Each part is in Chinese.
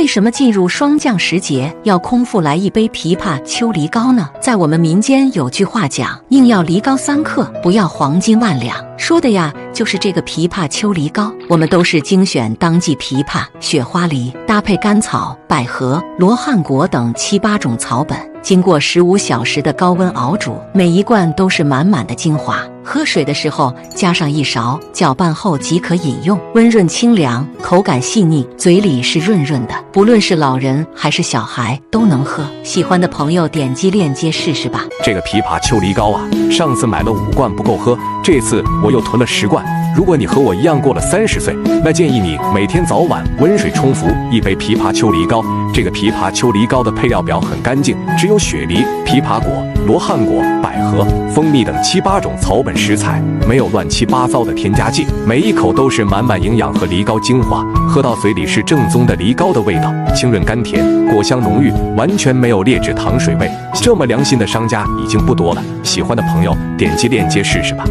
为什么进入霜降时节要空腹来一杯枇杷秋梨膏呢？在我们民间有句话讲，硬要梨膏3克，不要黄金万两，说的呀就是这个枇杷秋梨膏。我们都是精选当季枇杷、雪花梨，搭配甘草、百合、罗汉果等7、8种草本，经过15小时的高温熬煮，每一罐都是满满的精华。喝水的时候加上1勺，搅拌后即可饮用，温润清凉，口感细腻，嘴里是润润的，不论是老人还是小孩都能喝。喜欢的朋友点击链接试试吧。这个枇杷秋梨膏啊，上次买了5罐不够喝，这次我又囤了10罐。如果你和我一样过了30岁，那建议你每天早晚温水冲服1杯枇杷秋梨膏。这个枇杷秋梨膏的配料表很干净，只有雪梨、枇杷果、罗汉果、百合、蜂蜜等7、8种草本食材，没有乱七八糟的添加剂，每一口都是满满营养和梨膏精华，喝到嘴里是正宗的梨膏的味道，清润甘甜，果香浓郁，完全没有劣质糖水味。这么良心的商家已经不多了，喜欢的朋友点击链接试试吧。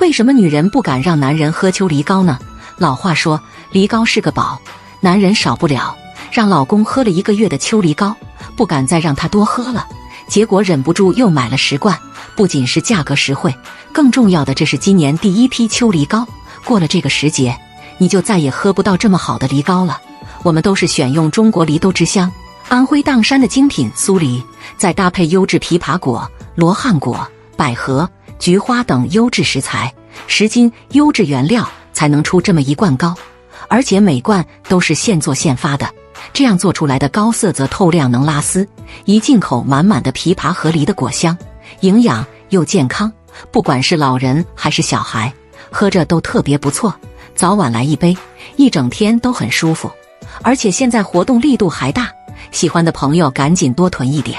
为什么女人不敢让男人喝秋梨膏呢？老话说，梨膏是个宝，男人少不了。让老公喝了1个月的秋梨膏，不敢再让他多喝了，结果忍不住又买了10罐。不仅是价格实惠，更重要的，这是今年第1批秋梨膏。过了这个时节，你就再也喝不到这么好的梨膏了。我们都是选用中国梨都之乡安徽砀山的精品苏梨，再搭配优质枇杷果、罗汉果、百合、菊花等优质食材，10斤优质原料才能出这么1罐膏，而且每罐都是现做现发的。这样做出来的膏色泽透亮，能拉丝，一进口满满的枇杷和梨的果香，营养又健康，不管是老人还是小孩，喝着都特别不错。早晚来1杯，一整天都很舒服。而且现在活动力度还大，喜欢的朋友赶紧多囤一点。